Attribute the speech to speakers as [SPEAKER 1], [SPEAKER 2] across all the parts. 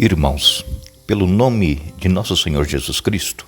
[SPEAKER 1] Irmãos, pelo nome de nosso Senhor Jesus Cristo,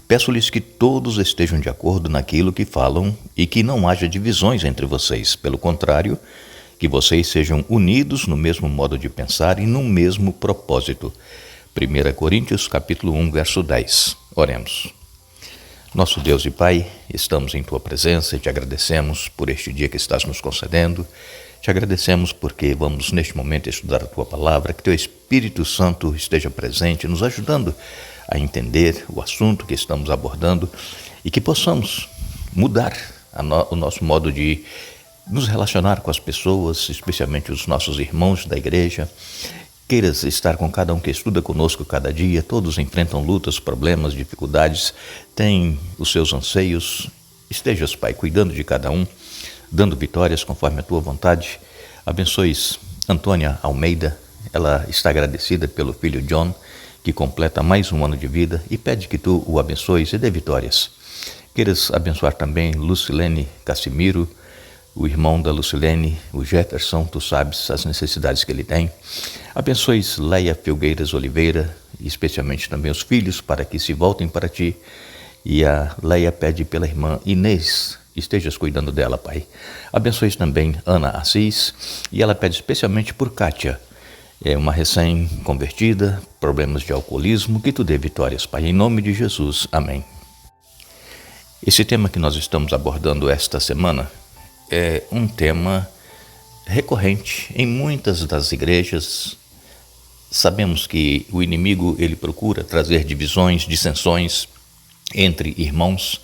[SPEAKER 1] peço-lhes que todos estejam de acordo naquilo que falam e que não haja divisões entre vocês. Pelo contrário, que vocês sejam unidos no mesmo modo de pensar e no mesmo propósito. 1 Coríntios capítulo 1, verso 10. Oremos. Nosso Deus e Pai, estamos em Tua presença e te agradecemos por este dia que estás nos concedendo. Te agradecemos porque vamos neste momento estudar a Tua Palavra, que Teu Espírito Santo esteja presente, nos ajudando a entender o assunto que estamos abordando e que possamos mudar o nosso modo de nos relacionar com as pessoas, especialmente os nossos irmãos da igreja. Queiras estar com cada um que estuda conosco cada dia. Todos enfrentam lutas, problemas, dificuldades, têm os seus anseios. Estejas, Pai, cuidando de cada um, dando vitórias conforme a Tua vontade. Abençoes Antônia Almeida, ela está agradecida pelo filho John, que completa mais um ano de vida, e pede que Tu o abençoes e dê vitórias. Queiras abençoar também Lucilene Cassimiro, o irmão da Lucilene, o Jefferson, Tu sabes as necessidades que ele tem. Abençoes Leia Filgueiras Oliveira, e especialmente também os filhos, para que se voltem para Ti. E a Leia pede pela irmã Inês, estejas cuidando dela, Pai. Abençoes também Ana Assis, e ela pede especialmente por Kátia, uma recém-convertida, problemas de alcoolismo, que Tu dê vitórias, Pai, em nome de Jesus. Amém. Esse tema que nós estamos abordando esta semana é um tema recorrente em muitas das igrejas. Sabemos que o inimigo ele procura trazer divisões, dissensões entre irmãos,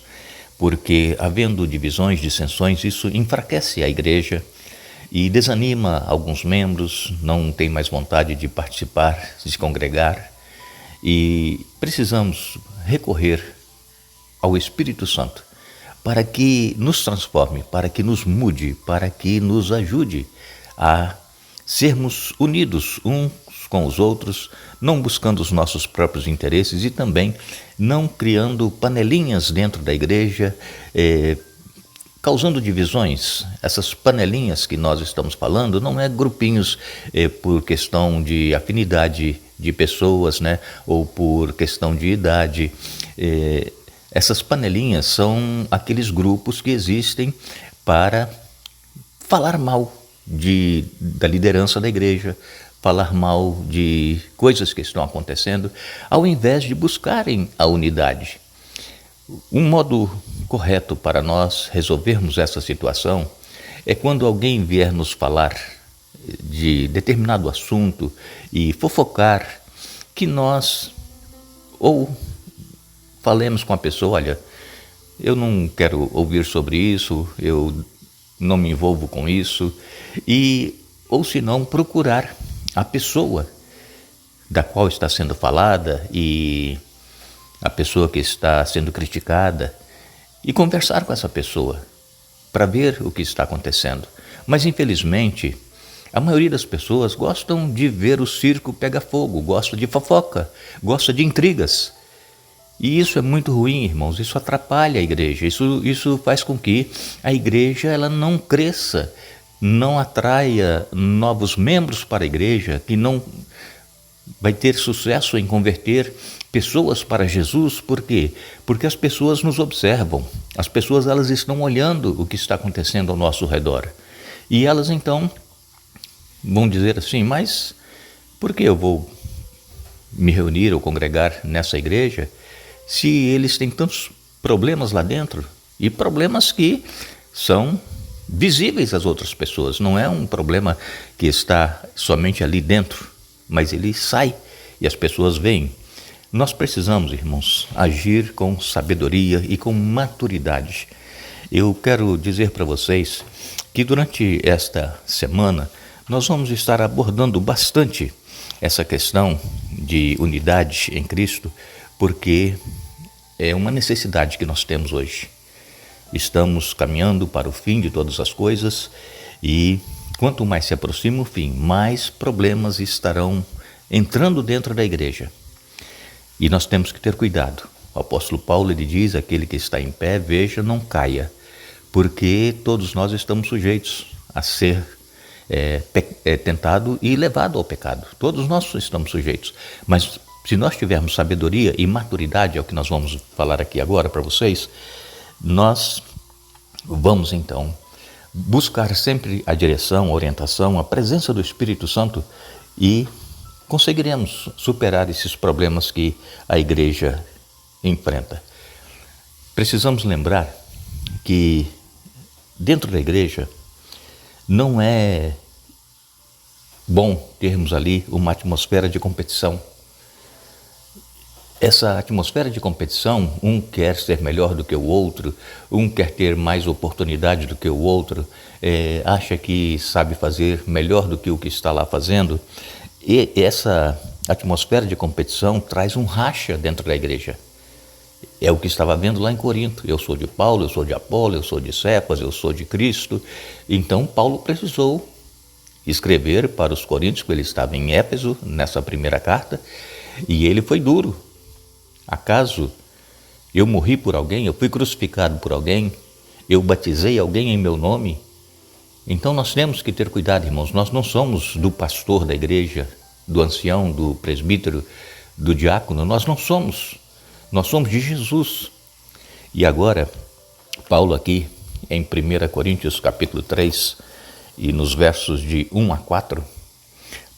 [SPEAKER 1] porque havendo divisões, dissensões, isso enfraquece a igreja e desanima alguns membros, não tem mais vontade de participar, de se congregar, e precisamos recorrer ao Espírito Santo para que nos transforme, para que nos mude, para que nos ajude a sermos unidos uns com os outros, não buscando os nossos próprios interesses e também não criando panelinhas dentro da igreja, causando divisões. Essas panelinhas que nós estamos falando não é grupinhos por questão de afinidade de pessoas, né, ou por questão de idade. Essas panelinhas são aqueles grupos que existem para falar mal da liderança da igreja, falar mal de coisas que estão acontecendo, ao invés de buscarem a unidade. Um modo correto para nós resolvermos essa situação é quando alguém vier nos falar de determinado assunto e fofocar, que nós ou falemos com a pessoa: olha, eu não quero ouvir sobre isso, eu não me envolvo com isso, ou se não, procurar a pessoa da qual está sendo falada e a pessoa que está sendo criticada e conversar com essa pessoa para ver o que está acontecendo. Mas, infelizmente, a maioria das pessoas gostam de ver o circo pegar fogo, gosta de fofoca, gosta de intrigas. E isso é muito ruim, irmãos, isso atrapalha a igreja, isso faz com que a igreja ela não cresça, não atraia novos membros para a igreja, que não vai ter sucesso em converter pessoas para Jesus. Por quê? Porque as pessoas nos observam, as pessoas elas estão olhando o que está acontecendo ao nosso redor. E elas então vão dizer assim: mas por que eu vou me reunir ou congregar nessa igreja se eles têm tantos problemas lá dentro? E problemas que são visíveis às outras pessoas, não é um problema que está somente ali dentro, mas ele sai e as pessoas veem. Nós precisamos, irmãos, agir com sabedoria e com maturidade. Eu quero dizer para vocês que durante esta semana nós vamos estar abordando bastante essa questão de unidade em Cristo, porque é uma necessidade que nós temos hoje. Estamos caminhando para o fim de todas as coisas e quanto mais se aproxima o fim, mais problemas estarão entrando dentro da igreja. E nós temos que ter cuidado. O apóstolo Paulo ele diz: aquele que está em pé, veja, não caia, porque todos nós estamos sujeitos a ser tentado e levado ao pecado. Todos nós estamos sujeitos. Mas se nós tivermos sabedoria e maturidade, é o que nós vamos falar aqui agora para vocês, nós vamos então buscar sempre a direção, a orientação, a presença do Espírito Santo e conseguiremos superar esses problemas que a igreja enfrenta. Precisamos lembrar que dentro da igreja não é bom termos ali uma atmosfera de competição. Essa atmosfera de competição, um quer ser melhor do que o outro, um quer ter mais oportunidade do que o outro, acha que sabe fazer melhor do que o que está lá fazendo. E essa atmosfera de competição traz um racha dentro da igreja. É o que estava vendo lá em Corinto. Eu sou de Paulo, eu sou de Apolo, eu sou de Cefas, eu sou de Cristo. Então Paulo precisou escrever para os coríntios, porque ele estava em Éfeso, nessa primeira carta, e ele foi duro. Acaso eu morri por alguém, eu fui crucificado por alguém, eu batizei alguém em meu nome? Então nós temos que ter cuidado, irmãos. Nós não somos do pastor da igreja, do ancião, do presbítero, do diácono. Nós não somos. Nós somos de Jesus. E agora, Paulo aqui em 1 Coríntios capítulo 3 e nos versos de 1 a 4,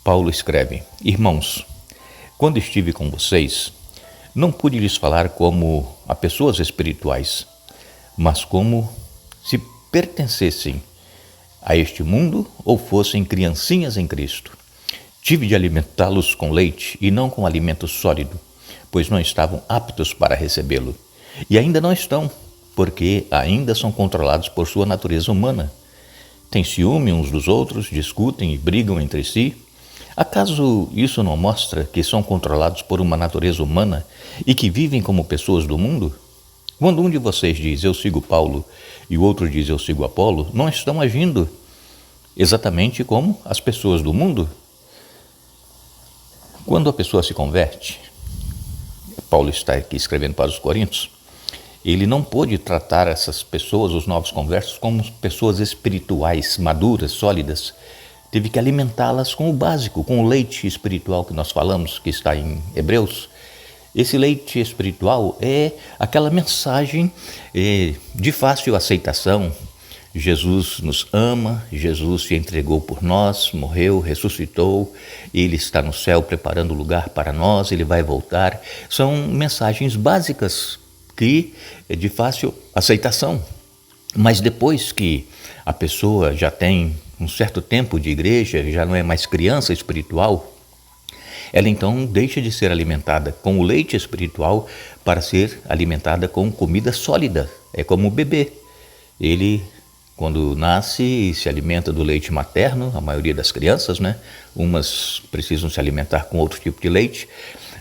[SPEAKER 1] Paulo escreve: Irmãos, quando estive com vocês, não pude lhes falar como a pessoas espirituais, mas como se pertencessem a este mundo ou fossem criancinhas em Cristo. Tive de alimentá-los com leite e não com alimento sólido, pois não estavam aptos para recebê-lo. E ainda não estão, porque ainda são controlados por sua natureza humana. Têm ciúme uns dos outros, discutem e brigam entre si. Acaso isso não mostra que são controlados por uma natureza humana e que vivem como pessoas do mundo? Quando um de vocês diz, eu sigo Paulo, e o outro diz, eu sigo Apolo, não estão agindo exatamente como as pessoas do mundo? Quando a pessoa se converte, Paulo está aqui escrevendo para os Coríntios, ele não pôde tratar essas pessoas, os novos conversos, como pessoas espirituais, maduras, sólidas. Teve que alimentá-las com o básico, com o leite espiritual que nós falamos, que está em Hebreus. Esse leite espiritual é aquela mensagem de fácil aceitação. Jesus nos ama, Jesus se entregou por nós, morreu, ressuscitou, Ele está no céu preparando lugar para nós, Ele vai voltar. São mensagens básicas que é de fácil aceitação. Mas depois que a pessoa já tem um certo tempo de igreja, já não é mais criança espiritual, ela então deixa de ser alimentada com o leite espiritual para ser alimentada com comida sólida. É como o bebê. Ele, quando nasce, se alimenta do leite materno, a maioria das crianças, né? Umas precisam se alimentar com outro tipo de leite,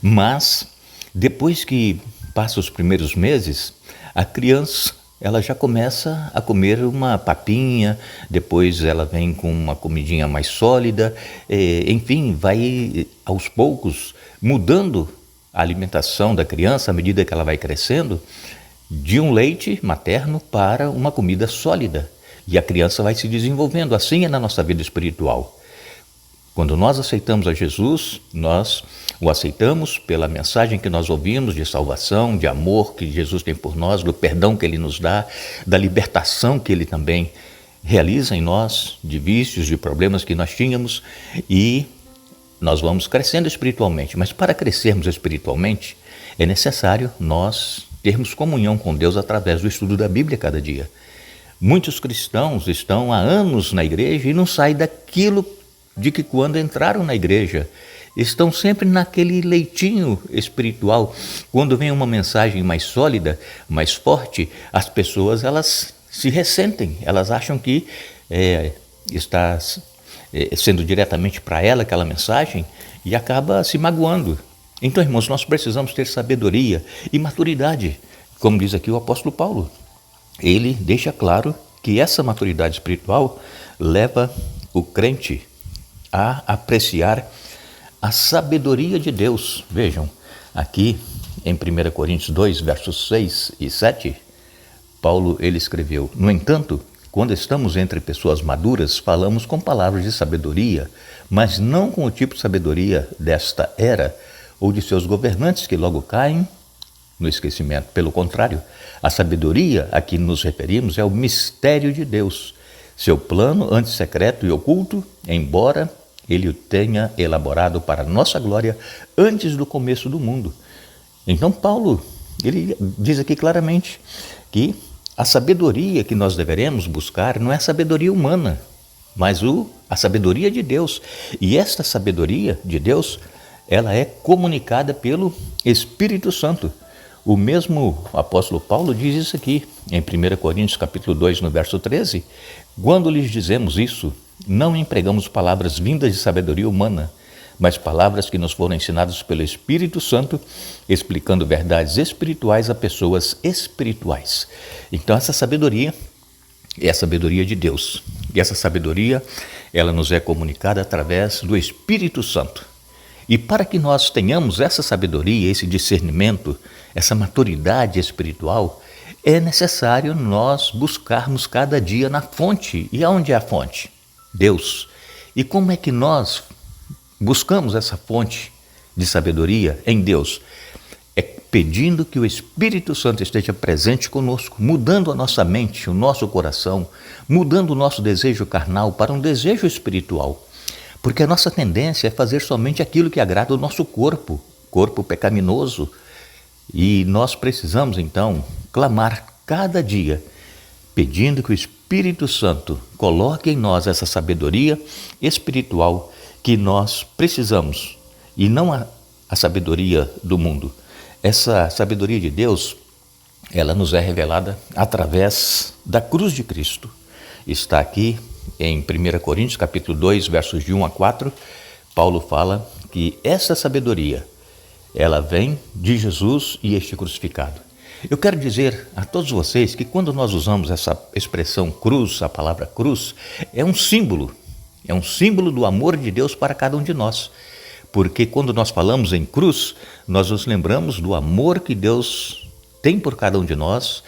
[SPEAKER 1] mas depois que passa os primeiros meses, a criança ela já começa a comer uma papinha, depois ela vem com uma comidinha mais sólida, enfim, vai aos poucos mudando a alimentação da criança à medida que ela vai crescendo, de um leite materno para uma comida sólida. E a criança vai se desenvolvendo. Assim é na nossa vida espiritual. Quando nós aceitamos a Jesus, nós o aceitamos pela mensagem que nós ouvimos de salvação, de amor que Jesus tem por nós, do perdão que Ele nos dá, da libertação que Ele também realiza em nós, de vícios, de problemas que nós tínhamos, e nós vamos crescendo espiritualmente. Mas para crescermos espiritualmente, é necessário nós termos comunhão com Deus através do estudo da Bíblia cada dia. Muitos cristãos estão há anos na igreja e não saem daquilo de que quando entraram na igreja, estão sempre naquele leitinho espiritual. Quando vem uma mensagem mais sólida, mais forte, as pessoas elas se ressentem, elas acham que está sendo diretamente para ela aquela mensagem e acaba se magoando. Então, irmãos, nós precisamos ter sabedoria e maturidade, como diz aqui o apóstolo Paulo. Ele deixa claro que essa maturidade espiritual leva o crente a apreciar a sabedoria de Deus. Vejam, aqui em 1 Coríntios 2, versos 6 e 7, Paulo ele escreveu: No entanto, Quando estamos entre pessoas maduras, falamos com palavras de sabedoria, mas não com o tipo de sabedoria desta era ou de seus governantes que logo caem no esquecimento. Pelo contrário, a sabedoria a que nos referimos é o mistério de Deus, seu plano antes secreto e oculto, embora ele o tenha elaborado para nossa glória antes do começo do mundo. Então Paulo, ele diz aqui claramente que a sabedoria que nós deveremos buscar não é a sabedoria humana, mas a sabedoria de Deus. E esta sabedoria de Deus, ela é comunicada pelo Espírito Santo. O mesmo apóstolo Paulo diz isso aqui, em 1 Coríntios capítulo 2, no verso 13. Quando lhes dizemos isso, não empregamos palavras vindas de sabedoria humana, mas palavras que nos foram ensinadas pelo Espírito Santo, explicando verdades espirituais a pessoas espirituais. Então essa sabedoria é a sabedoria de Deus. E essa sabedoria, ela nos é comunicada através do Espírito Santo. E para que nós tenhamos essa sabedoria, esse discernimento, essa maturidade espiritual, é necessário nós buscarmos cada dia na fonte. E aonde é a fonte? Deus. E como é que nós buscamos essa fonte de sabedoria em Deus? É pedindo que o Espírito Santo esteja presente conosco, mudando a nossa mente, o nosso coração, mudando o nosso desejo carnal para um desejo espiritual. Porque a nossa tendência é fazer somente aquilo que agrada o nosso corpo pecaminoso. E nós precisamos, então, clamar cada dia, pedindo que o Espírito Santo coloque em nós essa sabedoria espiritual que nós precisamos, e não a sabedoria do mundo. Essa sabedoria de Deus, ela nos é revelada através da cruz de Cristo. Está aqui em 1 Coríntios capítulo 2, versos de 1 a 4, Paulo fala que essa sabedoria, ela vem de Jesus e este crucificado. Eu quero dizer a todos vocês que quando nós usamos essa expressão cruz, a palavra cruz, é um símbolo do amor de Deus para cada um de nós. Porque quando nós falamos em cruz, nós nos lembramos do amor que Deus tem por cada um de nós,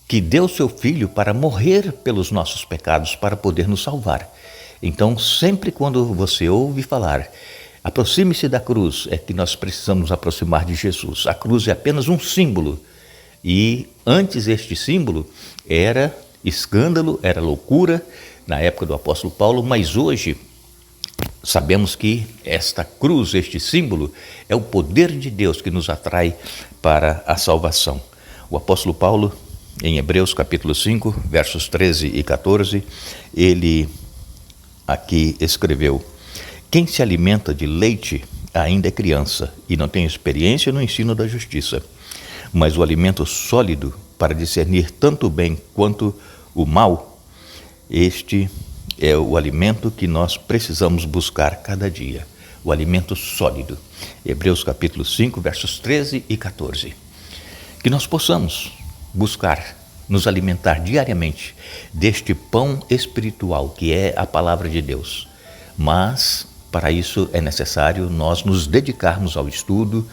[SPEAKER 1] que deu seu Filho para morrer pelos nossos pecados, para poder nos salvar. Então, sempre quando você ouve falar, aproxime-se da cruz, é que nós precisamos nos aproximar de Jesus. A cruz é apenas um símbolo. E antes este símbolo era escândalo, era loucura, na época do apóstolo Paulo, mas hoje sabemos que esta cruz, este símbolo, é o poder de Deus que nos atrai para a salvação. O apóstolo Paulo, em Hebreus capítulo 5, versos 13 e 14, ele aqui escreveu: quem se alimenta de leite ainda é criança e não tem experiência no ensino da justiça, mas o alimento sólido para discernir tanto o bem quanto o mal, este é o alimento que nós precisamos buscar cada dia, o alimento sólido. Hebreus capítulo 5, versos 13 e 14. Que nós possamos buscar, nos alimentar diariamente deste pão espiritual que é a palavra de Deus. Mas, para isso, é necessário nós nos dedicarmos ao estudo,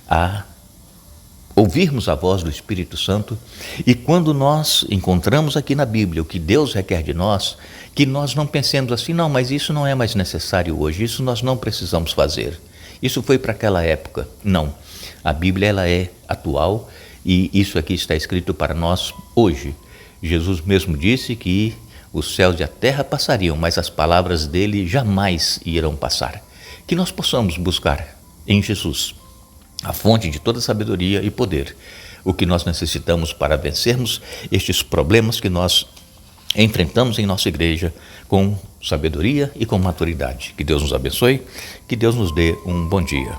[SPEAKER 1] a ouvirmos a voz do Espírito Santo, e quando nós encontramos aqui na Bíblia o que Deus requer de nós, que nós não pensemos assim, não, mas isso não é mais necessário hoje, isso nós não precisamos fazer. Isso foi para aquela época. Não, a Bíblia ela é atual e isso aqui está escrito para nós hoje. Jesus mesmo disse que os céus e a terra passariam, mas as palavras dele jamais irão passar. Que nós possamos buscar em Jesus a fonte de toda sabedoria e poder, o que nós necessitamos para vencermos estes problemas que nós enfrentamos em nossa igreja com sabedoria e com maturidade. Que Deus nos abençoe, que Deus nos dê um bom dia.